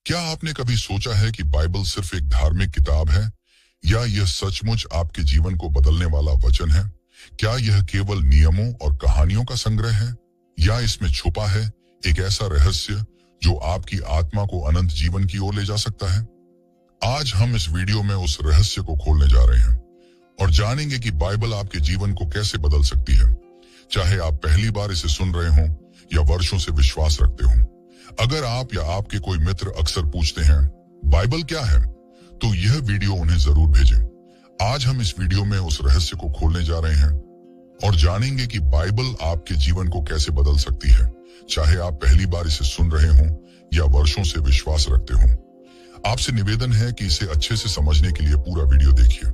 क्या आपने कभी सोचा है कि बाइबल सिर्फ एक धार्मिक किताब है या यह सचमुच आपके जीवन को बदलने वाला वचन है? क्या यह केवल नियमों और कहानियों का संग्रह है या इसमें छुपा है एक ऐसा रहस्य जो आपकी आत्मा को अनंत जीवन की ओर ले जा सकता है? आज हम इस वीडियो में उस रहस्य को खोलने जा रहे हैं और जानेंगे कि बाइबल आपके जीवन को कैसे बदल सकती है, चाहे आप पहली बार इसे सुन रहे हों या वर्षों से विश्वास रखते हों। अगर आप या आपके कोई मित्र अक्सर पूछते हैं बाइबल क्या है, तो यह वीडियो उन्हें जरूर भेजें। आज हम इस वीडियो में उस रहस्य को खोलने जा रहे हैं और जानेंगे कि बाइबल आपके जीवन को कैसे बदल सकती है, चाहे आप पहली बार इसे सुन रहे हों या वर्षों से विश्वास रखते हों। आपसे निवेदन है कि इसे अच्छे से समझने के लिए पूरा वीडियो देखिए,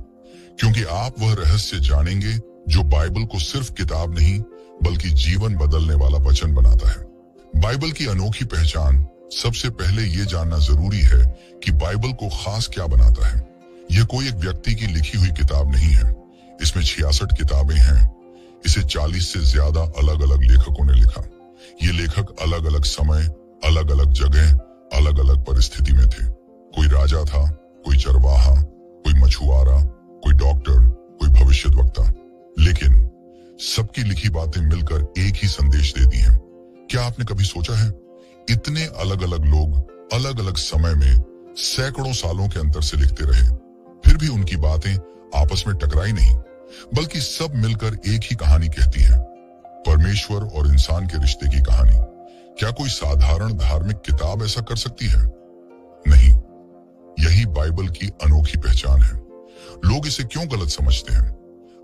क्योंकि आप वह रहस्य जानेंगे जो बाइबल को सिर्फ किताब नहीं बल्कि जीवन बदलने वाला वचन बनाता है। बाइबल की अनोखी पहचान। सबसे पहले ये जानना जरूरी है कि बाइबल को खास क्या बनाता है। यह कोई एक व्यक्ति की लिखी हुई किताब नहीं है। इसमें 66 किताबें हैं। इसे 40 से ज्यादा अलग अलग लेखकों ने लिखा। ये लेखक अलग अलग समय, अलग अलग जगह, अलग अलग परिस्थिति में थे। कोई राजा था, कोई चरवाहा, कोई मछुआरा, कोई डॉक्टर, कोई भविष्यद्वक्ता, लेकिन सबकी लिखी बातें मिलकर एक ही संदेश देती हैं। क्या आपने कभी सोचा है, इतने अलग अलग लोग अलग अलग समय में सैकड़ों सालों के अंतर से लिखते रहे, फिर भी उनकी बातें आपस में टकराई नहीं, बल्कि सब मिलकर एक ही कहानी कहती हैं, परमेश्वर और इंसान के रिश्ते की कहानी। क्या कोई साधारण धार्मिक किताब ऐसा कर सकती है? नहीं। यही बाइबल की अनोखी पहचान है। लोग इसे क्यों गलत समझते हैं?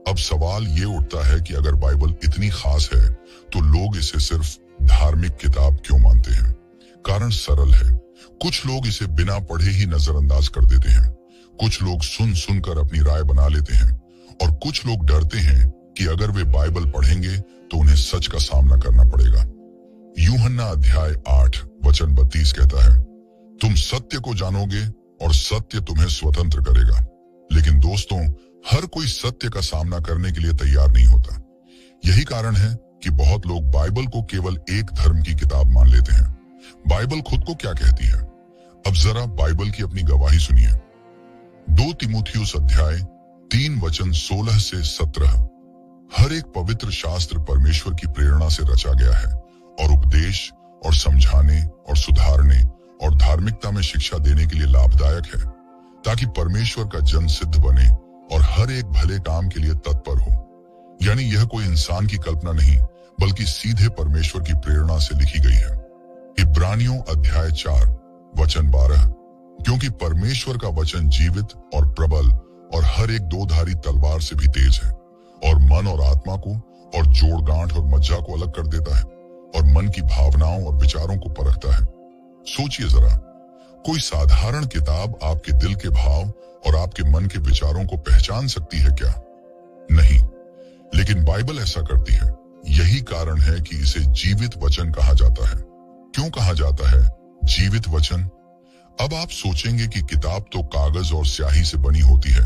अब सवाल ये उठता है कि अगर बाइबल इतनी खास है तो लोग इसे सिर्फ धार्मिक किताब क्यों मानते हैं? कारण सरल है। कुछ लोग इसे बिना पढ़े ही नजरअंदाज कर देते हैं। कुछ लोग सुन सुनकर अपनी राय बना लेते हैं और कुछ लोग डरते हैं कि अगर वे बाइबल पढ़ेंगे तो उन्हें सच का सामना करना पड़ेगा। यूहन्ना अध्याय 8 वचन 32 कहता है, तुम सत्य को जानोगे और सत्य तुम्हें स्वतंत्र करेगा। लेकिन दोस्तों, हर कोई सत्य का सामना करने के लिए तैयार नहीं होता। यही कारण है कि बहुत लोग बाइबल को केवल एक धर्म की किताब मान लेते हैं। बाइबल खुद को क्या कहती है? अब जरा बाइबल की अपनी गवाही सुनिए। 2 तीमुथियुस अध्याय 3 वचन 16 से 17। हर एक पवित्र शास्त्र परमेश्वर की प्रेरणा से रचा गया है और उपदेश और समझाने और सुधारने और धार्मिकता में शिक्षा देने के लिए लाभदायक है, ताकि परमेश्वर का जन सिद्ध बने और हर एक भले काम के लिए तत्पर हो। यानी यह कोई इंसान की कल्पना नहीं, बल्कि सीधे परमेश्वर की प्रेरणा से लिखी गई है। इब्रानियों अध्याय 4 वचन 12। क्योंकि परमेश्वर का वचन जीवित और प्रबल और हर एक 2-धारी तलवार से भी तेज है और मन और आत्मा को और जोड़ गांठ और मज्जा को अलग कर देता है और मन की भावनाओं और विचारों को परखता है। सोचिए जरा, कोई साधारण किताब आपके दिल के भाव और आपके मन के विचारों को पहचान सकती है क्या? नहीं। लेकिन बाइबल ऐसा करती है। यही कारण है कि इसे जीवित वचन कहा जाता है। क्यों कहा जाता है जीवित वचन? अब आप सोचेंगे कि किताब तो कागज और स्याही से बनी होती है,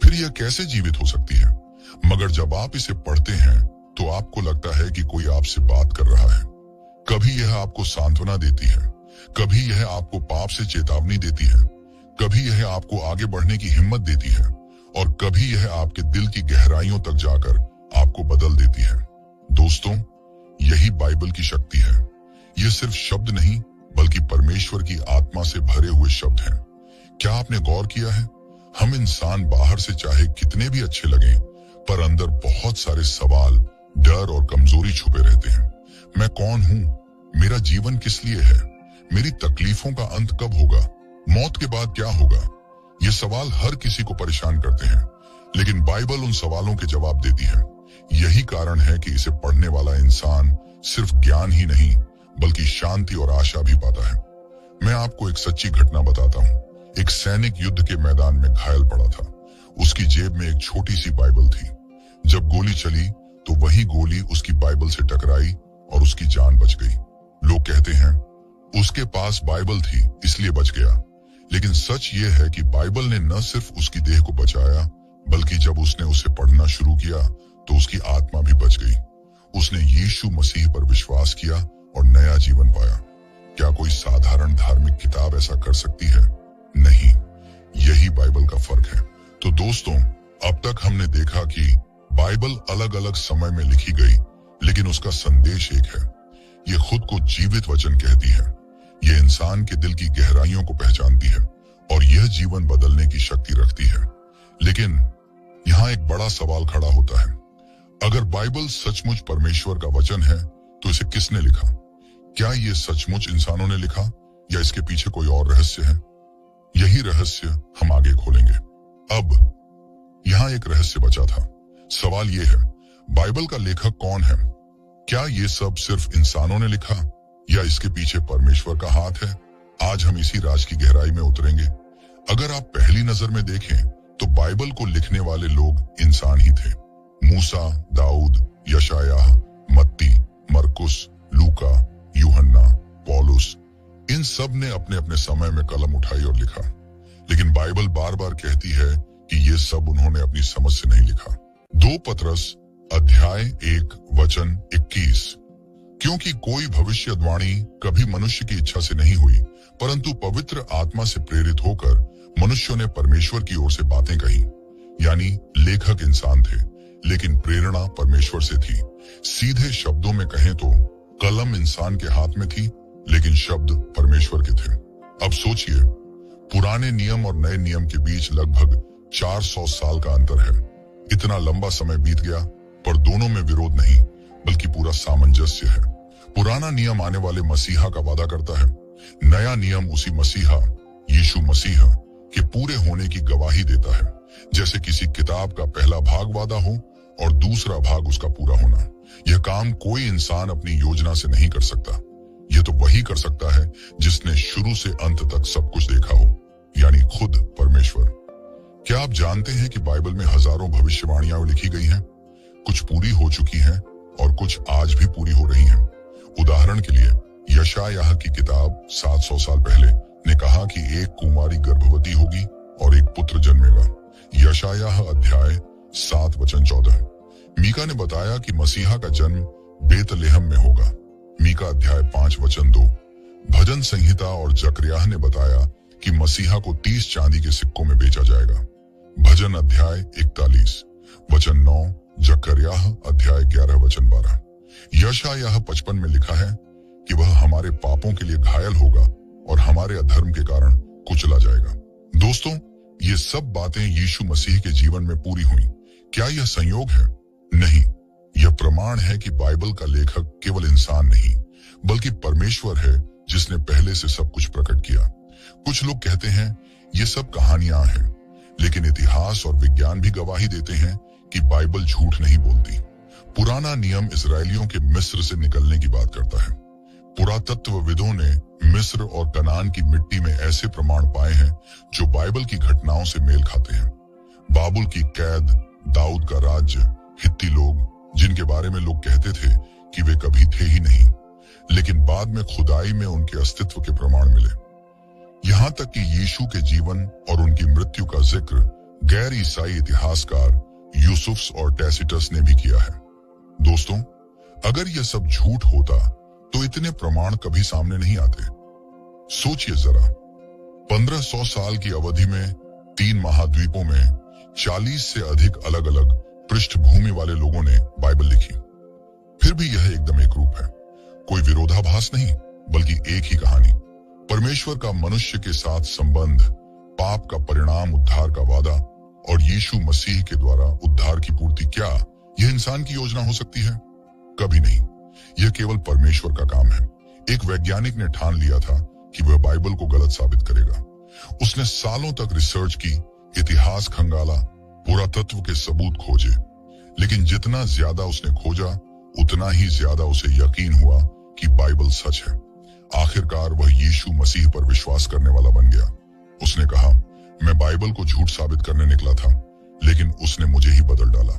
फिर यह कैसे जीवित हो सकती है? मगर जब आप इसे पढ़ते हैं तो आपको लगता है कि कोई आपसे बात कर रहा है। कभी यह आपको सांत्वना देती है, कभी यह आपको पाप से चेतावनी देती है, कभी यह आपको आगे बढ़ने की हिम्मत देती है और कभी यह आपके दिल की गहराइयों तक जाकर आपको बदल देती है। दोस्तों, यही बाइबल की शक्ति है। यह सिर्फ शब्द नहीं, बल्कि परमेश्वर की आत्मा से भरे हुए शब्द हैं। क्या आपने गौर किया है, हम इंसान बाहर से चाहे कितने भी अच्छे लगें, पर अंदर बहुत सारे सवाल, डर और कमजोरी छुपे रहते हैं। मैं कौन हूँ? मेरा जीवन किस लिए है? मेरी तकलीफों का अंत कब होगा? मौत के बाद क्या होगा? ये सवाल हर किसी को परेशान करते हैं, लेकिन बाइबल उन सवालों के जवाब देती है। यही कारण है कि इसे पढ़ने वाला इंसान सिर्फ ज्ञान ही नहीं, बल्कि शांति और आशा भी पाता है। मैं आपको एक सच्ची घटना बताता हूँ। एक सैनिक युद्ध के मैदान में घायल पड़ा था। उसकी जेब में एक छोटी सी बाइबल थी। जब गोली चली तो वही गोली उसकी बाइबल से टकराई और उसकी जान बच गई। लोग कहते हैं उसके पास बाइबल थी इसलिए बच गया, लेकिन सच ये है कि बाइबल ने न सिर्फ उसकी देह को बचाया, बल्कि जब उसने उसे पढ़ना शुरू किया तो उसकी आत्मा भी बच गई। उसने यीशु मसीह पर विश्वास किया और नया जीवन पाया। क्या कोई साधारण धार्मिक किताब ऐसा कर सकती है? नहीं, यही बाइबल का फर्क है। तो दोस्तों, अब तक हमने देखा कि बाइबल अलग अलग समय में लिखी गई, लेकिन उसका संदेश एक है। ये खुद को जीवित वचन कहती है, ये इंसान के दिल की गहराइयों को पहचानती है और यह जीवन बदलने की शक्ति रखती है। लेकिन यहाँ एक बड़ा सवाल खड़ा होता है, अगर बाइबल सचमुच परमेश्वर का वचन है तो इसे किसने लिखा? क्या ये सचमुच इंसानों ने लिखा या इसके पीछे कोई और रहस्य है? यही रहस्य हम आगे खोलेंगे। अब यहाँ एक रहस्य बचा था। सवाल ये है, बाइबल का लेखक कौन है? क्या ये सब सिर्फ इंसानों ने लिखा या इसके पीछे परमेश्वर का हाथ है? आज हम इसी राज की गहराई में उतरेंगे। अगर आप पहली नजर में देखें तो बाइबल को लिखने वाले लोग इंसान ही थे। मूसा, दाऊद, यशायाह, मत्ती, मरकुस, लूका, यूहन्ना, पौलुस, इन सब ने अपने अपने समय में कलम उठाई और लिखा। लेकिन बाइबल बार बार कहती है कि ये सब उन्होंने अपनी समझ से नहीं लिखा। 2 पतरस अध्याय 1 वचन 21, क्योंकि कोई भविष्यवाणी कभी मनुष्य की इच्छा से नहीं हुई, परंतु पवित्र आत्मा से प्रेरित होकर मनुष्यों ने परमेश्वर की ओर से बातें कही। यानी लेखक इंसान थे, लेकिन प्रेरणा परमेश्वर से थी। सीधे शब्दों में कहें तो कलम इंसान के हाथ में थी, लेकिन शब्द परमेश्वर के थे। अब सोचिए, पुराने नियम और नए नियम के बीच लगभग 400 साल का अंतर है। इतना लंबा समय बीत गया, पर दोनों में विरोध नहीं, बल्कि पूरा सामंजस्य है। पुराना नियम आने वाले मसीहा का वादा करता है, नया नियम उसी मसीहा, यीशु मसीह के पूरे होने की गवाही देता है। जैसे किसी किताब का पहला भाग वादा हो और दूसरा भाग उसका पूरा होना। यह काम कोई इंसान अपनी योजना से नहीं कर सकता। यह तो वही कर सकता है जिसने शुरू से अंत तक सब कुछ देखा हो, यानी खुद परमेश्वर। क्या आप जानते हैं कि बाइबल में हजारों भविष्यवाणियां लिखी गई हैं? कुछ पूरी हो चुकी हैं और कुछ आज भी पूरी हो रही हैं। उदाहरण के लिए, यशायाह की किताब 700 साल पहले ने कहा कि एक कुमारी गर्भवती होगी और एक पुत्र जन्मेगा। यशायाह अध्याय 7 वचन 14। मीका ने बताया कि मसीहा का जन्म बेतलेहम में होगा। मीका अध्याय 5 वचन 2। भजन संहिता और जकरियाह ने बताया कि मसीहा को 30 चांदी के सिक्कों में बेचा जाएगा। भजन अध्याय 41 वचन 9, जकरियाह अध्याय 11 वचन 12। यशायाह 55 में लिखा है कि वह हमारे पापों के लिए घायल होगा और हमारे अधर्म के कारण कुचला जाएगा। दोस्तों, ये सब बातें यीशु मसीह के जीवन में पूरी हुई। क्या यह संयोग है? नहीं, यह प्रमाण है कि बाइबल का लेखक केवल इंसान नहीं, बल्कि परमेश्वर है जिसने पहले से सब कुछ प्रकट किया। कुछ लोग कहते हैं ये सब कहानियां हैं, लेकिन इतिहास और विज्ञान भी गवाही देते हैं कि बाइबल झूठ नहीं बोलती। पुराना नियम इजरायलियों के मिस्र से निकलने की बात करता है। पुरातत्वविदों ने मिस्र और कनान की मिट्टी में ऐसे प्रमाण पाए हैं जो बाइबल की घटनाओं से मेल खाते हैं। बाबुल की कैद, दाऊद का राज्य, हित्ती लोग, जिनके बारे में लोग कहते थे कि वे कभी थे ही नहीं, लेकिन बाद में खुदाई में उनके अस्तित्व के प्रमाण मिले। यहाँ तक कि यीशु के जीवन और उनकी मृत्यु का जिक्र गैर ईसाई इतिहासकार यूसुफ्स और टैसिटस ने भी किया है। दोस्तों, अगर यह सब झूठ होता तो इतने प्रमाण कभी सामने नहीं आते। सोचिए जरा, 1500 साल की अवधि में 3 महाद्वीपों में 40 से अधिक अलग अलग पृष्ठभूमि वाले लोगों ने बाइबल लिखी। फिर भी यह एकदम एक रूप है, कोई विरोधाभास नहीं, बल्कि एक ही कहानी। परमेश्वर का मनुष्य के साथ संबंध, पाप का परिणाम, उद्धार का वादा और यीशु मसीह के द्वारा उद्धार की पूर्ति। क्या यह इंसान की योजना हो सकती है? कभी नहीं। यह केवल परमेश्वर का काम है। एक वैज्ञानिक ने ठान लिया था कि वह बाइबल को गलत साबित करेगा। उसने सालों तक रिसर्च की, इतिहास खंगाला, पुरातत्व के सबूत खोजे, लेकिन जितना ज्यादा उसने खोजा उतना ही ज्यादा उसे यकीन हुआ कि बाइबल सच है। आखिरकार वह यीशु मसीह पर विश्वास करने वाला बन गया। उसने कहा, मैं बाइबल को झूठ साबित करने निकला था, लेकिन उसने मुझे ही बदल डाला।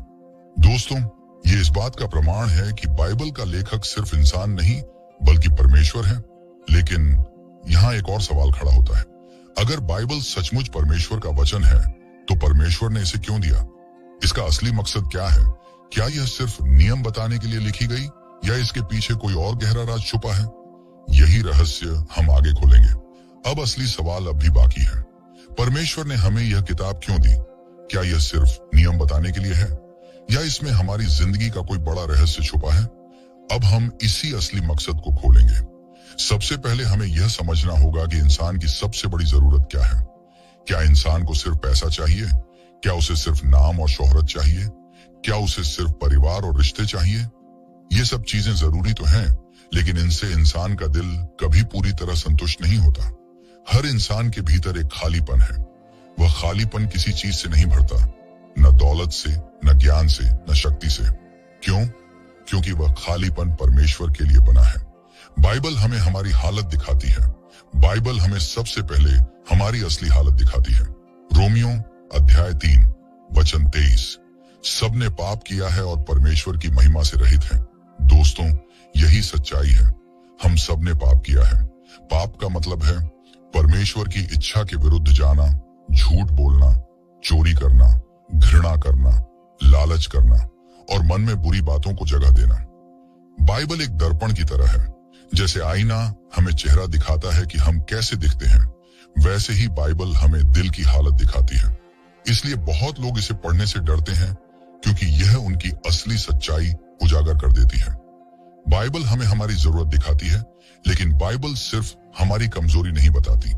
दोस्तों, ये इस बात का प्रमाण है कि बाइबल का लेखक सिर्फ इंसान नहीं, बल्कि परमेश्वर है। लेकिन यहाँ एक और सवाल खड़ा होता है, अगर बाइबल सचमुच परमेश्वर का वचन है, तो परमेश्वर ने इसे क्यों दिया? इसका असली मकसद क्या है? क्या यह सिर्फ नियम बताने के लिए लिखी गई, या इसके पीछे कोई और गहरा राज छुपा है? यही रहस्य हम आगे खोलेंगे। अब असली सवाल अब भी बाकी है। परमेश्वर ने हमें यह किताब क्यों दी? क्या यह सिर्फ नियम बताने के लिए है, या इसमें हमारी जिंदगी का कोई बड़ा रहस्य छुपा है? अब हम इसी असली मकसद को खोलेंगे। सबसे पहले हमें यह समझना होगा कि इंसान की सबसे बड़ी जरूरत क्या है। क्या इंसान को सिर्फ पैसा चाहिए? क्या उसे सिर्फ नाम और शोहरत चाहिए? क्या उसे सिर्फ परिवार और रिश्ते चाहिए? ये सब चीजें जरूरी तो हैं, लेकिन इनसे इंसान का दिल कभी पूरी तरह संतुष्ट नहीं होता। हर इंसान के भीतर एक खालीपन है। वह खालीपन किसी चीज से नहीं भरता, न दौलत से, न ज्ञान से, न शक्ति से। क्यों? क्योंकि वह खालीपन परमेश्वर के लिए बना है। बाइबल हमें हमारी हालत दिखाती है। बाइबल हमें सबसे पहले हमारी असली हालत दिखाती है। रोमियो अध्याय 3 वचन 23, सबने पाप किया है और परमेश्वर की महिमा से रहित हैं। दोस्तों, यही सच्चाई है। हम सबने पाप किया है। पाप का मतलब है परमेश्वर की इच्छा के विरुद्ध जाना, झूठ बोलना, चोरी करना, घृणा करना, लालच करना और मन में बुरी बातों को जगह देना। बाइबल एक दर्पण की तरह है। जैसे आईना हमें चेहरा दिखाता है कि हम कैसे दिखते हैं, वैसे ही बाइबल हमें दिल की हालत दिखाती है। इसलिए बहुत लोग इसे पढ़ने से डरते हैं, क्योंकि यह उनकी असली सच्चाई उजागर कर देती है। बाइबल हमें हमारी जरूरत दिखाती है, लेकिन बाइबल सिर्फ हमारी कमजोरी नहीं बताती,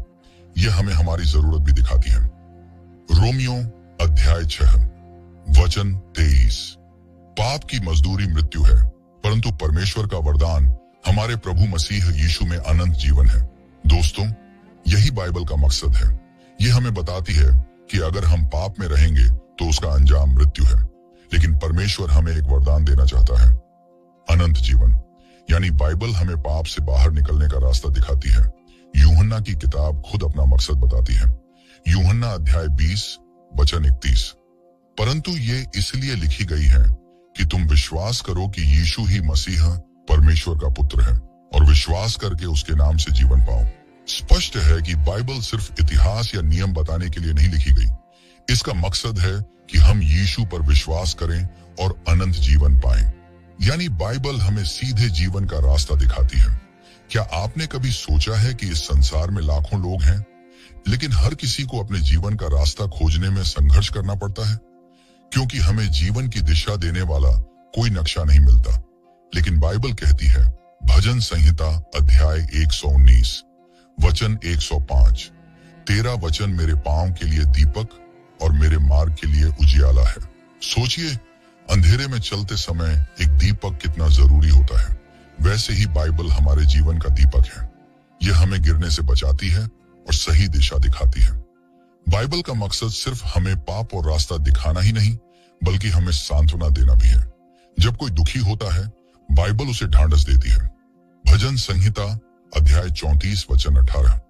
यह हमें हमारी जरूरत भी दिखाती है। रोमियो अध्याय 6 वचन 23, पाप की मजदूरी मृत्यु है, परंतु परमेश्वर का वरदान हमारे प्रभु मसीह यीशु में अनंत जीवन है। दोस्तों, यही बाइबल का मकसद है। यह हमें बताती है कि अगर हम पाप में रहेंगे तो उसका अंजाम मृत्यु है, लेकिन परमेश्वर हमें एक वरदान देना चाहता है, अनंत जीवन। यानी बाइबल हमें पाप से बाहर निकलने का रास्ता दिखाती है। यूहन्ना की किताब खुद अपना मकसद बताती है। यूहन्ना अध्याय 20 वचन 31, परंतु ये इसलिए लिखी गई है कि तुम विश्वास करो कि यीशु ही मसीह परमेश्वर का पुत्र है, और विश्वास करके उसके नाम से जीवन पाओ। स्पष्ट है कि बाइबल सिर्फ इतिहास या नियम बताने के लिए नहीं लिखी गई। इसका मकसद है कि हम यीशु पर विश्वास करें और अनंत जीवन पाएं। यानी बाइबल हमें सीधे जीवन का रास्ता दिखाती है। क्या आपने कभी सोचा है कि इस संसार में लाखों लोग हैं, लेकिन हर किसी को अपने जीवन का रास्ता खोजने में संघर्ष करना पड़ता है? क्योंकि हमें जीवन की दिशा देने वाला कोई नक्शा नहीं मिलता। लेकिन बाइबल कहती है, भजन संहिता अध्याय 119 वचन 105, तेरा वचन मेरे पांव के लिए दीपक और मेरे मार्ग के लिए उजियाला है। सोचिए, अंधेरे में चलते समय एक दीपक कितना जरूरी होता है। वैसे ही बाइबल हमारे जीवन का दीपक है। यह हमें गिरने से बचाती है और सही दिशा दिखाती है। बाइबल का मकसद सिर्फ हमें पाप और रास्ता दिखाना ही नहीं, बल्कि हमें सांत्वना देना भी है। जब कोई दुखी होता है, बाइबल उसे ढांढस देती है। भजन संहिता अध्याय 34 वचन 18,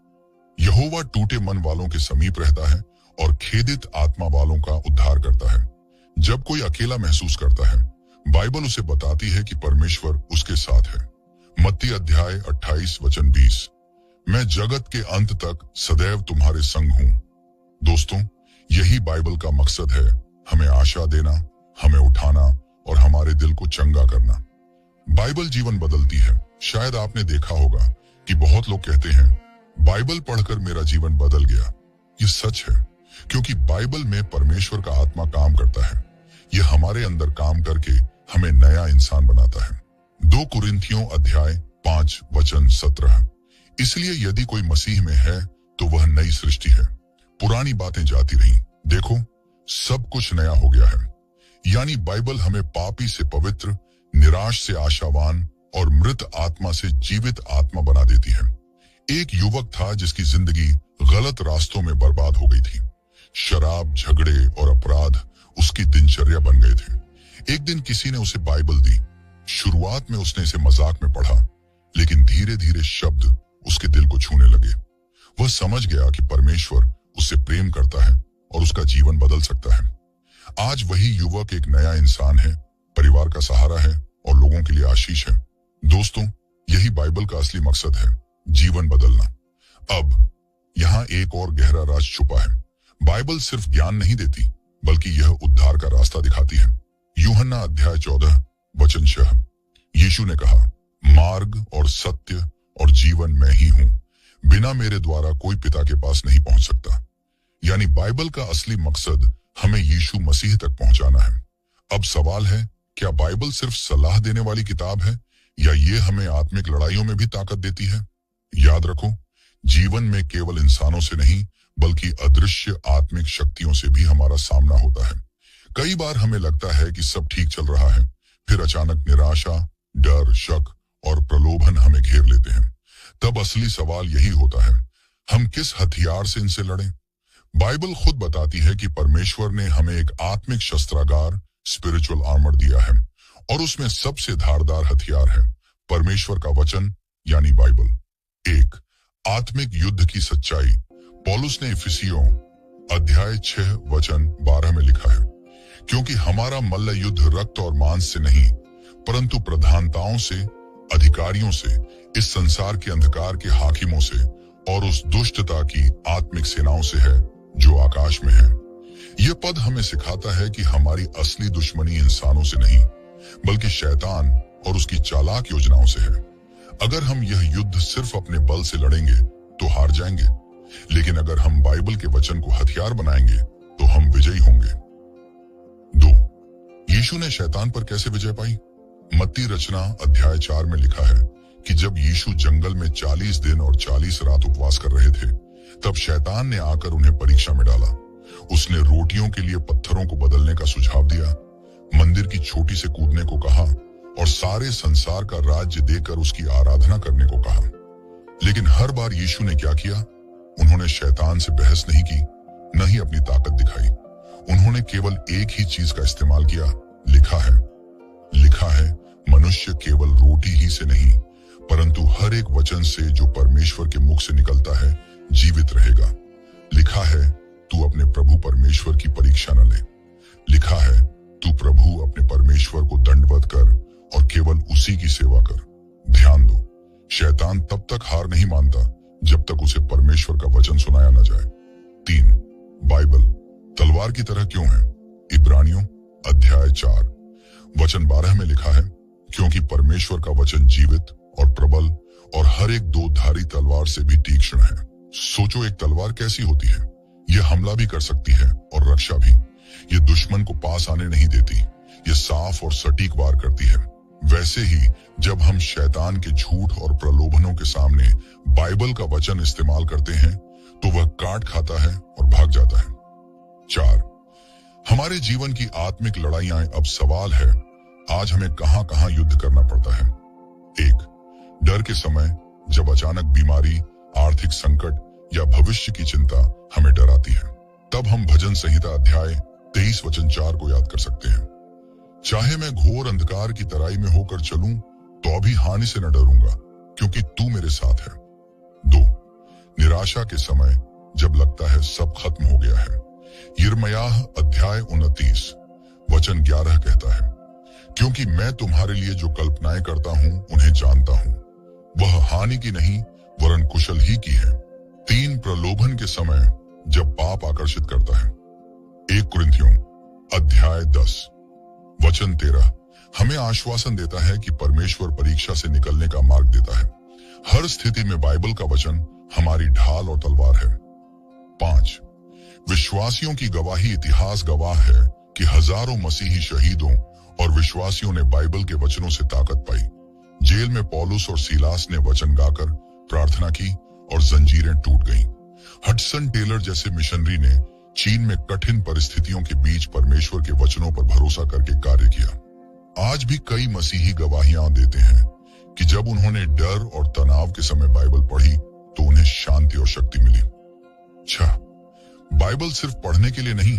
यहोवा टूटे मन वालों के समीप रहता है और खेदित आत्मा वालों का उद्धार करता है। जब कोई अकेला महसूस करता है, बाइबल उसे बताती है कि परमेश्वर उसके साथ है। मत्ती अध्याय 28 वचन 20, मैं जगत के अंत तक सदैव तुम्हारे संग हूं। दोस्तों, यही बाइबल का मकसद है, हमें आशा देना, हमें उठाना और हमारे दिल को चंगा करना। बाइबल जीवन बदलती है। शायद आपने देखा होगा कि बहुत लोग कहते हैं, बाइबल पढ़कर मेरा जीवन बदल गया। ये सच है, क्योंकि बाइबल में परमेश्वर का आत्मा काम करता है। यह हमारे अंदर काम करके हमें नया इंसान बनाता है। 2 कुरिन्थियों अध्याय 5 वचन 17, इसलिए यदि कोई मसीह में है तो वह नई सृष्टि है, पुरानी बातें जाती रही, देखो सब कुछ नया हो गया है। यानी बाइबल हमें पापी से पवित्र, निराश से आशावान और मृत आत्मा से जीवित आत्मा बना देती है। एक युवक था जिसकी जिंदगी गलत रास्तों में बर्बाद हो गई थी। शराब, झगड़े और अपराध उसकी दिनचर्या बन गए थे। एक दिन किसी ने उसे बाइबल दी। शुरुआत में उसने इसे मजाक में पढ़ा, लेकिन धीरे धीरे शब्द उसके दिल को छूने लगे। वह समझ गया कि परमेश्वर उससे प्रेम करता है और उसका जीवन बदल सकता है। आज वही युवक एक नया इंसान है, परिवार का सहारा है और लोगों के लिए आशीष है। दोस्तों, यही बाइबल का असली मकसद है, जीवन बदलना। अब यहाँ एक और गहरा राज छुपा है। बाइबल सिर्फ ज्ञान नहीं देती, बल्कि यह उद्धार का रास्ता दिखाती है। यूहन्ना अध्याय 14 वचन 6, यीशु ने कहा, मार्ग और सत्य और जीवन मैं ही हूं। बिना मेरे द्वारा कोई पिता के पास नहीं पहुंच सकता। यानी बाइबल का असली मकसद हमें यीशु मसीह तक पहुंचाना है। अब सवाल है, क्या बाइबल सिर्फ सलाह देने वाली किताब है या ये हमें आत्मिक लड़ाइयों में भी ताकत देती है? याद रखो, जीवन में केवल इंसानों से नहीं बल्कि अदृश्य आत्मिक शक्तियों से भी हमारा सामना होता है। कई बार हमें लगता है कि सब ठीक चल रहा है, फिर अचानक निराशा, डर, शक और प्रलोभन हमें घेर लेते हैं। तब असली सवाल यही होता है, हम किस हथियार से इनसे लड़ें? बाइबल खुद बताती है कि परमेश्वर ने हमें एक आत्मिक शस्त्रागार, स्पिरिचुअल आर्मर दिया है और उसमें सबसे धारदार हथियार है परमेश्वर का वचन यानी बाइबल। एक, आत्मिक युद्ध की सच्चाई। पौलुस ने इफिसियों अध्याय 6 वचन 12 में लिखा है, क्योंकि हमारा मल्ल युद्ध रक्त और मांस से नहीं परंतु प्रधानताओं से, अधिकारियों से, इस संसार के अंधकार के हाकिमों से और उस दुष्टता की आत्मिक सेनाओं से है जो आकाश में है। यह पद हमें सिखाता है कि हमारी असली दुश्मनी इंसानों से नहीं बल्कि शैतान और उसकी चालाक योजनाओं से है। अगर हम यह युद्ध सिर्फ अपने बल से लड़ेंगे तो हार जाएंगे, लेकिन अगर हम बाइबल के वचन को हथियार बनाएंगे तो हम विजयी होंगे। 2, यीशु ने शैतान पर कैसे विजय पाई? मत्ती रचना अध्याय 4 में लिखा है कि जब यीशु जंगल में 40 दिन और 40 रात उपवास कर रहे थे, तब शैतान ने आकर उन्हें परीक्षा में डाला। उसने रोटियों के लिए पत्थरों को बदलने का सुझाव दिया, मंदिर की छोटी से कूदने को कहा और सारे संसार का राज्य देकर उसकी आराधना करने को कहा। लेकिन हर बार यीशु ने क्या किया? उन्होंने शैतान से बहस नहीं की, न ही अपनी ताकत दिखाई। उन्होंने केवल एक ही चीज का इस्तेमाल किया, लिखा है, मनुष्य केवल रोटी ही से नहीं परंतु हर एक वचन से जो परमेश्वर के मुख से निकलता है जीवित रहेगा। लिखा है, तू अपने प्रभु परमेश्वर की परीक्षा न ले। लिखा है, तू प्रभु अपने परमेश्वर को दंडवत कर और केवल उसी की सेवा कर। ध्यान दो, शैतान तब तक हार नहीं मानता जब तक उसे परमेश्वर का वचन सुनाया न जाए। 3, बाइबल तलवार की तरह क्यों है? इब्रानियों अध्याय 4 वचन 12 में लिखा है, क्योंकि परमेश्वर का वचन जीवित और प्रबल और हर एक दो-धारी तलवार से भी तीक्ष्ण है। सोचो, एक तलवार कैसी होती है? यह हमला भी कर सकती है और रक्षा भी। ये दुश्मन को पास आने नहीं देती, ये साफ और सटीक वार करती है। वैसे ही जब हम शैतान के झूठ और प्रलोभनों के सामने बाइबल का वचन इस्तेमाल करते हैं तो वह काट खाता है और भाग जाता है। 4, हमारे जीवन की आत्मिक लड़ाइयां। अब सवाल है, आज हमें कहां कहां युद्ध करना पड़ता है? 1, डर के समय, जब अचानक बीमारी, आर्थिक संकट या भविष्य की चिंता हमें डराती है, तब हम भजन संहिता अध्याय 23 वचन 4 को याद कर सकते हैं। चाहे मैं घोर अंधकार की तराई में होकर चलूं तो अभी हानि से न डरूंगा क्योंकि तू मेरे साथ है। 2, निराशा के समय, जब लगता है सब खत्म हो गया है। यिर्मयाह अध्याय 29 वचन 11 कहता है, क्योंकि मैं तुम्हारे लिए जो कल्पनाएं करता हूं उन्हें जानता हूं, वह हानि की नहीं वरन कुशल ही की है। 3, प्रलोभन के समय, जब पाप आकर्षित करता है। 1 कुरिन्थियों अध्याय 10 वचन 13 हमें आश्वासन देता है कि परमेश्वर परीक्षा से निकलने का मार्ग देता है। हर स्थिति में बाइबल का वचन हमारी ढाल और तलवार है। 5, विश्वासियों की गवाही। इतिहास गवाह है कि हजारों मसीही शहीदों और विश्वासियों ने बाइबल के वचनों से ताकत पाई। जेल में पौलुस और सीलास ने वचन गाकर प्रार्थना की और जंजीरें टूट गईं। हडसन टेलर जैसे मिशनरी ने चीन में कठिन परिस्थितियों के बीच परमेश्वर के वचनों पर भरोसा करके कार्य किया। आज भी कई मसीही गवाहियां देते हैं कि जब उन्होंने डर और तनाव के समय बाइबल पढ़ी तो उन्हें शांति और शक्ति मिली। 6, बाइबल सिर्फ पढ़ने के लिए नहीं,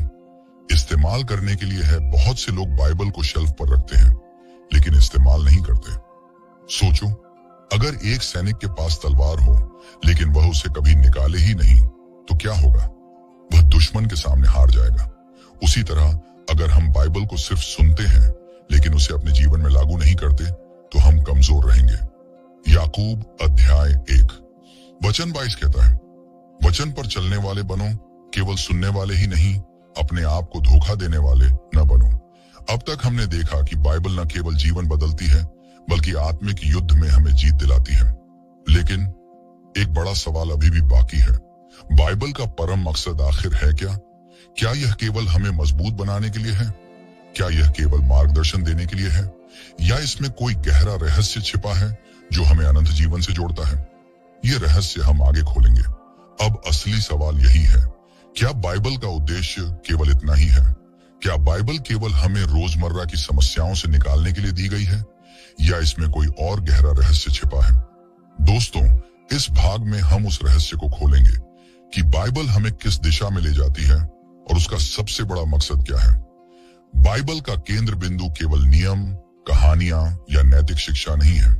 इस्तेमाल करने के लिए है। बहुत से लोग बाइबल को शेल्फ पर रखते हैं लेकिन इस्तेमाल नहीं करते। सोचो, अगर एक सैनिक के पास तलवार हो लेकिन वह उसे कभी निकाले ही नहीं तो क्या होगा? वह दुश्मन के सामने हार जाएगा। उसी तरह अगर हम बाइबल को सिर्फ सुनते हैं लेकिन उसे अपने जीवन में लागू नहीं करते तो हम कमजोर रहेंगे। याकूब अध्याय 1 वचन 22 कहता है, वचन पर चलने वाले बनो, केवल सुनने वाले ही नहीं, अपने आप को धोखा देने वाले न बनो। अब तक हमने देखा कि बाइबल न केवल जीवन बदलती है बल्कि आत्मिक युद्ध में हमें जीत दिलाती है। लेकिन एक बड़ा सवाल अभी भी बाकी है। बाइबल का परम मकसद आखिर है क्या? क्या यह केवल हमें मजबूत बनाने के लिए है? क्या यह केवल मार्गदर्शन देने के लिए है? या इसमें कोई गहरा रहस्य छिपा है जो हमें अनंत जीवन से जोड़ता है? यह रहस्य हम आगे खोलेंगे। अब असली सवाल यही है, क्या बाइबल का उद्देश्य केवल इतना ही है? क्या बाइबल केवल हमें रोजमर्रा की समस्याओं से निकालने के लिए दी गई है, या इसमें कोई और गहरा रहस्य छिपा है? दोस्तों, इस भाग में हम उस रहस्य को खोलेंगे कि बाइबल हमें किस दिशा में ले जाती है और उसका सबसे बड़ा मकसद क्या है। बाइबल का केंद्र बिंदु केवल नियम, कहानियां या नैतिक शिक्षा नहीं है।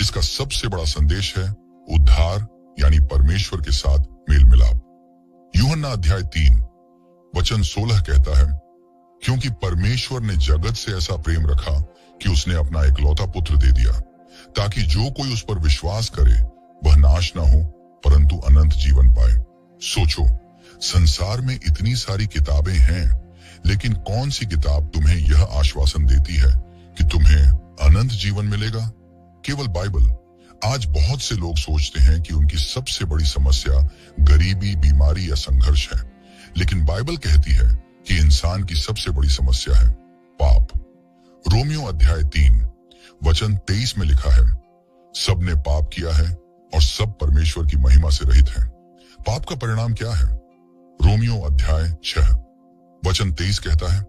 इसका सबसे बड़ा संदेश है उद्धार, यानी परमेश्वर के साथ मेल मिलाप। यूहन्ना अध्याय 3 वचन 16 कहता है, क्योंकि परमेश्वर ने जगत से ऐसा प्रेम रखा कि उसने अपना इकलौता पुत्र दे दिया, ताकि जो कोई उस पर विश्वास करे वह नाश ना हो परंतु अनंत जीवन पाए। सोचो, संसार में इतनी सारी किताबें हैं, लेकिन कौन सी किताब तुम्हें यह आश्वासन देती है कि तुम्हें अनंत जीवन मिलेगा? केवल बाइबल। आज बहुत से लोग सोचते हैं कि उनकी सबसे बड़ी समस्या गरीबी, बीमारी या संघर्ष है, लेकिन बाइबल कहती है कि इंसान की सबसे बड़ी समस्या है पाप। रोमियो अध्याय 3 वचन 23 में लिखा है, सबने पाप किया है और सब परमेश्वर की महिमा से रहित हैं। पाप का परिणाम क्या है? रोमियो अध्याय 6 वचन 23 कहता है,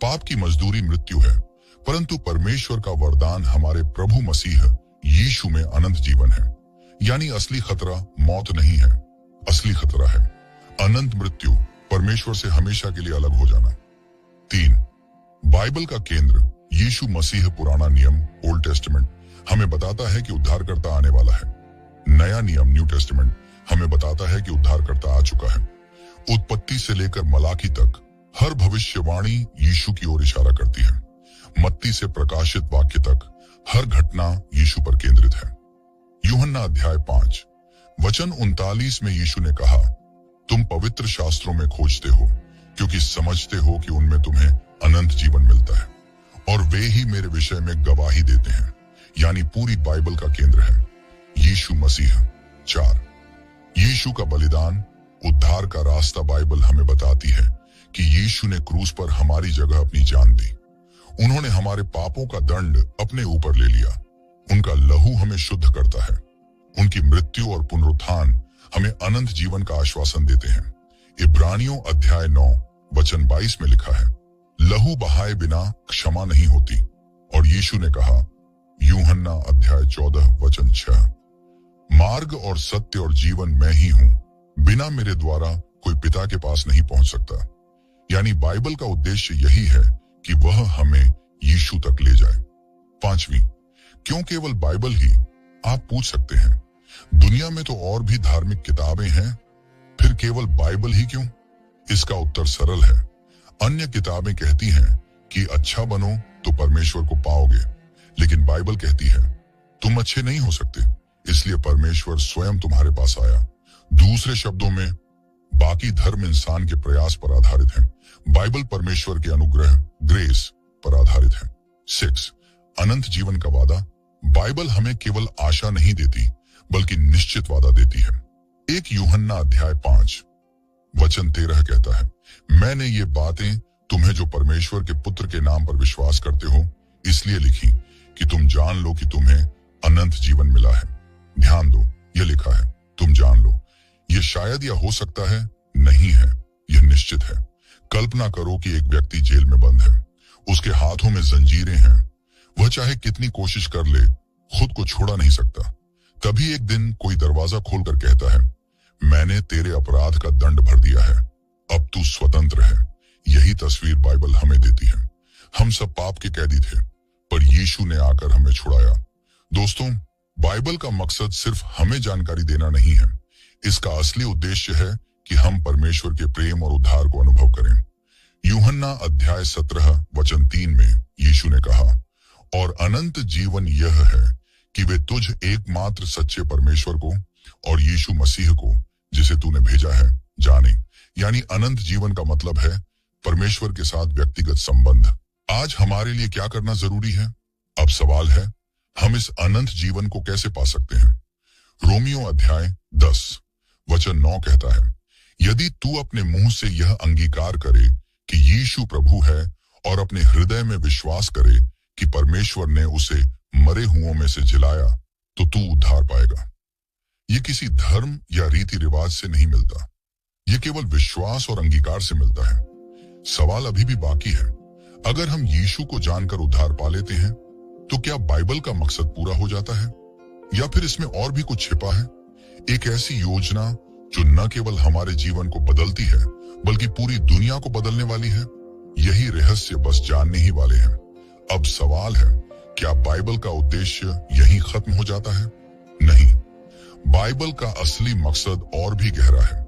पाप की मजदूरी मृत्यु है, परंतु परमेश्वर का वरदान हमारे प्रभु मसीह यीशु में अनंत जीवन है। यानी असली खतरा मौत नहीं है, असली खतरा है अनंत मृत्यु, परमेश्वर से हमेशा के लिए अलग हो जाना। 3 बाइबल का केंद्र यीशु मसीह। पुराना नियम ओल्ड टेस्टमेंट हमें बताता है कि उद्धारकर्ता आने वाला है। नया नियम न्यू टेस्टमेंट हमें बताता है कि उद्धारकर्ता आ चुका है। उत्पत्ति से लेकर मलाकी तक हर भविष्यवाणी यीशु की ओर इशारा करती है। मत्ती से प्रकाशित वाक्य तक हर घटना यीशु पर केंद्रित है। यूहन्ना अध्याय 5 वचन 39 में यीशु ने कहा, तुम पवित्र शास्त्रों में खोजते हो क्योंकि समझते हो कि उनमें तुम्हें अनंत जीवन मिलता है, और वे ही मेरे विषय में गवाही देते हैं। यानी पूरी बाइबल का केंद्र है यीशु मसीह। 4 यीशु का बलिदान, उद्धार का रास्ता। बाइबल हमें बताती है कि यीशु ने क्रूस पर हमारी जगह अपनी जान दी। उन्होंने हमारे पापों का दंड अपने ऊपर ले लिया। उनका लहू हमें शुद्ध करता है। उनकी मृत्यु और पुनरुत्थान हमें अनंत जीवन का आश्वासन देते हैं। इब्रानियों अध्याय 9 वचन 22 में लिखा है, लहू बहाए बिना क्षमा नहीं होती। और यीशु ने कहा, यूहन्ना अध्याय 14 वचन 6, मार्ग और सत्य और जीवन मैं ही हूं, बिना मेरे द्वारा कोई पिता के पास नहीं पहुंच सकता। यानी बाइबल का उद्देश्य यही है कि वह हमें यीशु तक ले जाए। 5वीं, क्यों केवल बाइबल ही? आप पूछ सकते हैं, दुनिया में तो और भी धार्मिक किताबें हैं, फिर केवल बाइबल ही क्यों? इसका उत्तर सरल है। अन्य किताबें कहती हैं कि अच्छा बनो तो परमेश्वर को पाओगे, लेकिन बाइबल कहती है तुम अच्छे नहीं हो सकते, इसलिए परमेश्वर स्वयं तुम्हारे पास आया। दूसरे शब्दों में, बाकी धर्म इंसान के प्रयास पर आधारित हैं, बाइबल परमेश्वर के अनुग्रह ग्रेस पर आधारित है। 6 अनंत जीवन का वादा। बाइबल हमें केवल आशा नहीं देती बल्कि निश्चित वादा देती है। 1 यूहन्ना अध्याय 5 वचन 13 कहता है, मैंने ये बातें तुम्हें जो परमेश्वर के पुत्र के नाम पर विश्वास करते हो इसलिए लिखी कि तुम जान लो कि तुम्हें अनंत जीवन मिला है। ध्यान दो, यह लिखा है तुम जान लो। यह शायद या हो सकता है, नहीं है, यह निश्चित है। कल्पना करो कि एक व्यक्ति जेल में बंद है, उसके हाथों में जंजीरें हैं, वह चाहे कितनी कोशिश कर ले खुद को छोड़ा नहीं सकता। तभी एक दिन कोई दरवाजा खोलकर कहता है, मैंने तेरे अपराध का दंड भर दिया है, अब तू स्वतंत्र है। यही तस्वीर बाइबल हमें देती है। हम सब पाप के कैदी थे, पर यीशु ने आकर हमें छुड़ाया। दोस्तों, बाइबल का मकसद सिर्फ हमें जानकारी देना नहीं है, इसका असली उद्देश्य है कि हम परमेश्वर के प्रेम और उद्धार को अनुभव करें। यूहन्ना अध्याय 17 वचन 3 में यीशु ने कहा, और अनंत जीवन यह है कि वे तुझ एकमात्र सच्चे परमेश्वर को और यीशु मसीह को जिसे तूने भेजा है जाने। यानी अनंत जीवन का मतलब है परमेश्वर के साथ व्यक्तिगत संबंध। आज हमारे लिए क्या करना जरूरी है? अब सवाल है, हम इस अनंत जीवन को कैसे पा सकते हैं? रोमियो अध्याय 10 वचन 9 कहता है, यदि तू अपने मुंह से यह अंगीकार करे कि यीशु प्रभु है और अपने हृदय में विश्वास करे कि परमेश्वर ने उसे मरे हुओं में से जिलाया, तो तू उद्धार पाएगा। ये किसी धर्म या रीति रिवाज से नहीं मिलता, ये केवल विश्वास और अंगीकार से मिलता है। सवाल अभी भी बाकी है, अगर हम यीशु को जानकर उद्धार पा लेते हैं तो क्या बाइबल का मकसद पूरा हो जाता है, या फिर इसमें और भी कुछ छिपा है? एक ऐसी योजना जो न केवल हमारे जीवन को बदलती है बल्कि पूरी दुनिया को बदलने वाली है। यही रहस्य बस जानने ही वाले हैं। अब सवाल है, क्या बाइबल का उद्देश्य यहीं खत्म हो जाता है? नहीं, बाइबल का असली मकसद और भी गहरा है।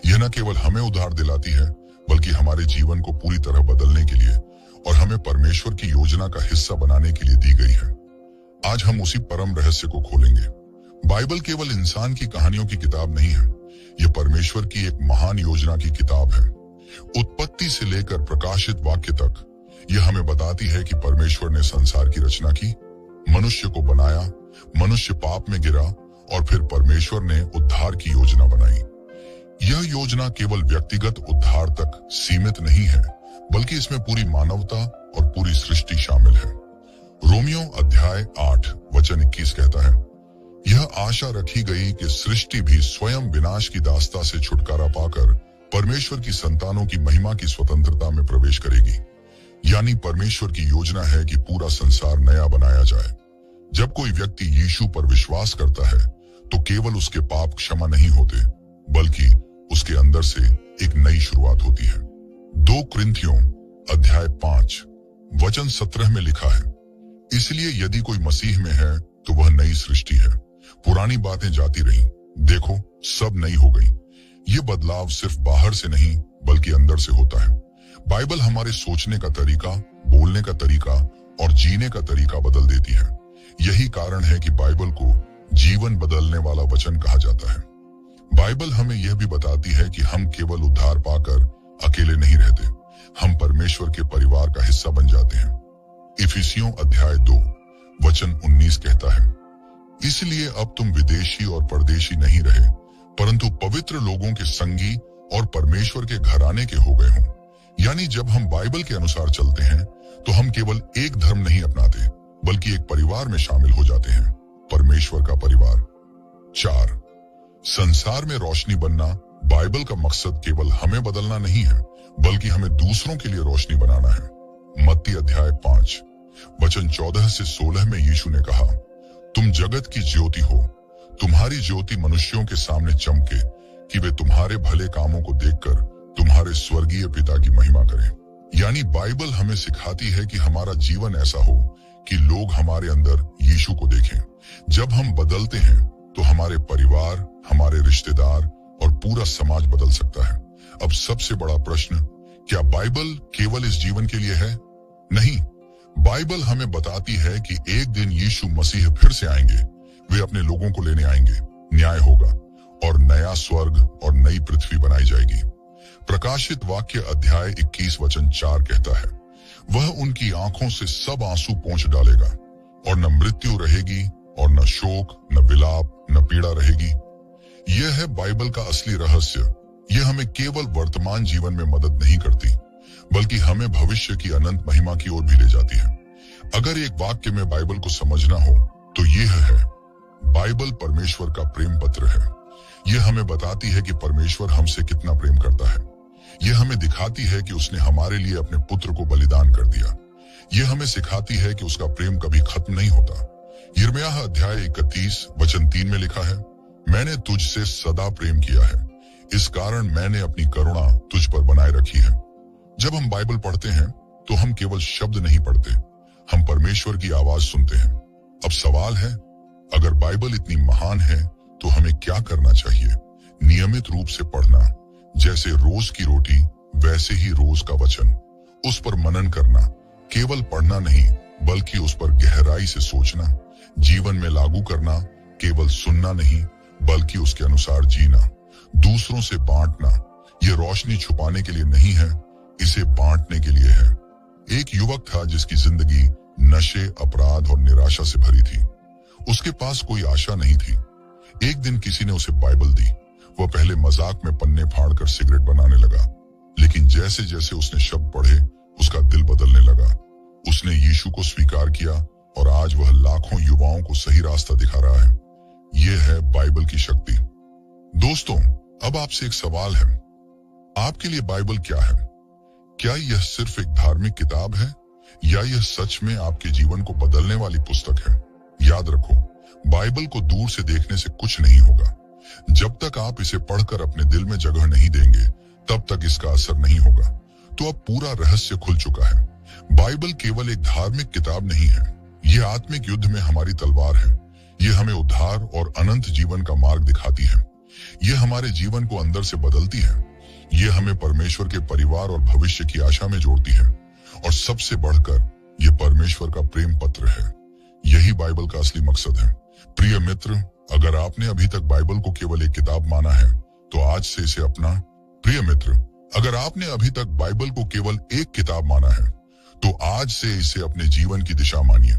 यह न केवल हमें उद्धार दिलाती है बल्कि हमारे जीवन को पूरी तरह बदलने के लिए और हमें परमेश्वर की योजना का हिस्सा बनाने के लिए दी गई है। आज हम उसी परम रहस्य को खोलेंगे। बाइबल केवल इंसान की कहानियों की किताब नहीं है, यह परमेश्वर की एक महान योजना की किताब है। उत्पत्ति से लेकर प्रकाशित वाक्य तक यह हमें बताती है कि परमेश्वर ने संसार की रचना की, मनुष्य को बनाया, मनुष्य पाप में गिरा और फिर परमेश्वर ने उद्धार की योजना बनाई। यह योजना केवल व्यक्तिगत उद्धार तक सीमित नहीं है बल्कि इसमें पूरी मानवता और पूरी सृष्टि शामिल है। रोमियो अध्याय 8 वचन 21 कहता है, यह आशा रखी गई कि सृष्टि भी स्वयं विनाश की दास्ता से छुटकारा पाकर परमेश्वर की संतानों की महिमा की स्वतंत्रता में प्रवेश करेगी। यानी परमेश्वर की योजना है कि पूरा संसार नया बनाया जाए। जब कोई व्यक्ति यीशु पर विश्वास करता है तो केवल उसके पाप क्षमा नहीं होते बल्कि उसके अंदर से एक नई शुरुआत होती है। 2 कुरिन्थियों अध्याय 5 वचन 17 में लिखा है, इसलिए यदि कोई मसीह में है तो वह नई सृष्टि है, पुरानी बातें जाती रही, देखो सब नई हो गई। ये बदलाव सिर्फ बाहर से नहीं बल्कि अंदर से होता है। बाइबल हमारे सोचने का तरीका, बोलने का तरीका और जीने का तरीका बदल देती है। यही कारण है कि बाइबल को जीवन बदलने वाला वचन कहा जाता है। बाइबल हमें यह भी बताती है कि हम केवल उद्धार पाकर अकेले नहीं रहते, हम परमेश्वर के परिवार का हिस्सा बन जाते हैं। इफिसियों अध्याय 2 वचन 19 कहता है, इसलिए अब तुम विदेशी और परदेशी नहीं रहे परंतु पवित्र लोगों के संगी और परमेश्वर के घराने के हो गए हों। यानी जब हम बाइबल के अनुसार चलते हैं तो हम केवल एक धर्म नहीं अपनाते बल्कि एक परिवार में शामिल हो जाते हैं, परमेश्वर का परिवार। 4 संसार में रोशनी बनना। बाइबल का मकसद केवल हमें बदलना नहीं है बल्कि हमें दूसरों के लिए रोशनी बनाना है। मत्ती अध्याय 5 वचन 14 से 16 में यीशु ने कहा, तुम जगत की ज्योति हो, तुम्हारी ज्योति मनुष्यों के सामने चमके कि वे तुम्हारे भले कामों को देखकर तुम्हारे स्वर्गीय पिता की महिमा करें। यानी बाइबल हमें सिखाती है कि हमारा जीवन ऐसा हो कि लोग हमारे अंदर यीशु को देखें। जब हम बदलते हैं तो हमारे परिवार, हमारे रिश्तेदार और पूरा समाज बदल सकता है। अब सबसे बड़ा प्रश्न, क्या बाइबल केवल इस जीवन के लिए है? नहीं, बाइबल हमें बताती है कि एक दिन यीशु मसीह फिर से आएंगे। वे अपने लोगों को लेने आएंगे, न्याय होगा और नया स्वर्ग और नई पृथ्वी बनाई जाएगी। प्रकाशित वाक्य अध्याय 21 वचन 4 कहता है, वह उनकी आंखों से सब आंसू पोंछ डालेगा और न मृत्यु रहेगी और न शोक, न विलाप, न पीड़ा रहेगी। यह है बाइबल का असली रहस्य। यह हमें केवल वर्तमान जीवन में मदद नहीं करती बल्कि हमें भविष्य की अनंत महिमा की ओर भी ले जाती है। अगर एक वाक्य में बाइबल को समझना हो तो यह है, बाइबल परमेश्वर का प्रेम पत्र है। यह हमें बताती है कि परमेश्वर हमसे कितना प्रेम करता है। यह हमें दिखाती है कि उसने हमारे लिए अपने पुत्र को बलिदान कर दिया। यह हमें सिखाती है कि उसका प्रेम कभी खत्म नहीं होता। यिर्मयाह अध्याय 31 वचन 3 में लिखा है, मैंने तुझसे सदा प्रेम किया है, इस कारण मैंने अपनी करुणा तुझ पर बनाए रखी है। जब हम बाइबल पढ़ते हैं तो हम केवल शब्द नहीं पढ़ते, हम परमेश्वर की आवाज सुनते हैं। अब सवाल है, अगर बाइबल इतनी महान है तो हमें क्या करना चाहिए? नियमित रूप से पढ़ना, जैसे रोज की रोटी वैसे ही रोज का वचन। उस पर मनन करना, केवल पढ़ना नहीं बल्कि उस पर गहराई से सोचना। जीवन में लागू करना, केवल सुनना नहीं बल्कि उसके अनुसार जीना। दूसरों से बांटना, ये रोशनी छुपाने के लिए नहीं है, इसे बांटने के लिए है। एक युवक था जिसकी जिंदगी नशे, अपराध और निराशा से भरी थी। उसके पास कोई आशा नहीं थी। एक दिन किसी ने उसे बाइबल दी। वह पहले मजाक में पन्ने फाड़कर सिगरेट बनाने लगा, लेकिन जैसे जैसे उसने शब्द पढ़े उसका दिल बदलने लगा। उसने यीशु को स्वीकार किया और आज वह लाखों युवाओं को सही रास्ता दिखा रहा है। यह है बाइबल की शक्ति। दोस्तों, अब आपसे एक सवाल है, आपके लिए बाइबल क्या है? क्या यह सिर्फ एक धार्मिक किताब है या यह सच में आपके जीवन को बदलने वाली पुस्तक है? याद रखो, बाइबल को दूर से देखने से कुछ नहीं होगा। जब तक आप इसे पढ़कर अपने दिल में जगह नहीं देंगे, तब तक इसका असर नहीं होगा। तो अब पूरा रहस्य खुल चुका है। बाइबल केवल एक धार्मिक किताब नहीं है, यह आत्मिक युद्ध में हमारी तलवार है। यह हमें उद्धार और अनंत जीवन का मार्ग दिखाती है। यह हमारे जीवन को अंदर से बदलती है। यह हमें परमेश्वर के परिवार और भविष्य की आशा में जोड़ती है। और सबसे बढ़कर यह परमेश्वर का प्रेम पत्र है। यही बाइबल का असली मकसद है। प्रिय मित्र, अगर आपने अभी तक बाइबल को केवल एक किताब माना है, तो आज से इसे अपना प्रिय मित्र, अगर आपने अभी तक बाइबल को केवल एक किताब माना है, तो आज से इसे अपने जीवन की दिशा मानिए।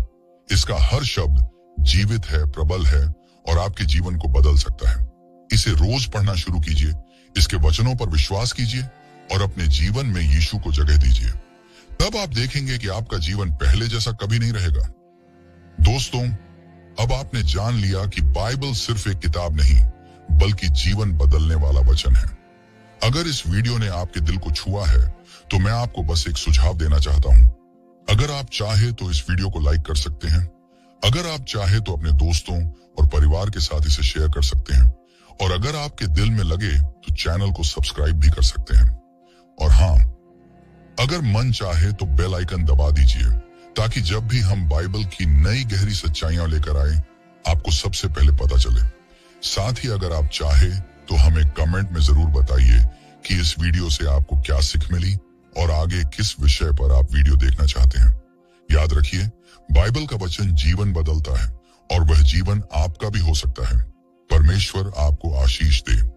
इसका हर शब्द जीवित है, प्रबल है और आपके जीवन को बदल सकता है। इसे रोज पढ़ना शुरू कीजिए, इसके वचनों पर विश्वास कीजिए और अपने जीवन में यीशु को जगह दीजिए। तब आप देखेंगे कि आपका जीवन पहले जैसा कभी नहीं रहेगा। दोस्तों, अब आपने जान लिया कि बाइबल सिर्फ एक किताब नहीं, बल्कि जीवन बदलने वाला वचन है। अगर इस वीडियो ने आपके दिल को छुआ है, तो मैं आपको बस एक सुझाव देना चाहता हूं। अगर आप चाहे तो इस वीडियो को लाइक कर सकते हैं। अगर आप चाहे तो अपने दोस्तों और परिवार के साथ इसे शेयर कर सकते हैं। और अगर आपके दिल में लगे तो चैनल को सब्सक्राइब भी कर सकते हैं। और हाँ, अगर मन चाहे तो बेल आइकन दबा दीजिए, ताकि जब भी हम बाइबल की नई गहरी सच्चाइयां लेकर आए, आपको सबसे पहले पता चले। साथ ही अगर आप चाहे तो हमें कमेंट में जरूर बताइए कि इस वीडियो से आपको क्या सीख मिली और आगे किस विषय पर आप वीडियो देखना चाहते हैं। याद रखिए, बाइबल का वचन जीवन बदलता है और वह जीवन आपका भी हो सकता है। परमेश्वर आपको आशीष दे।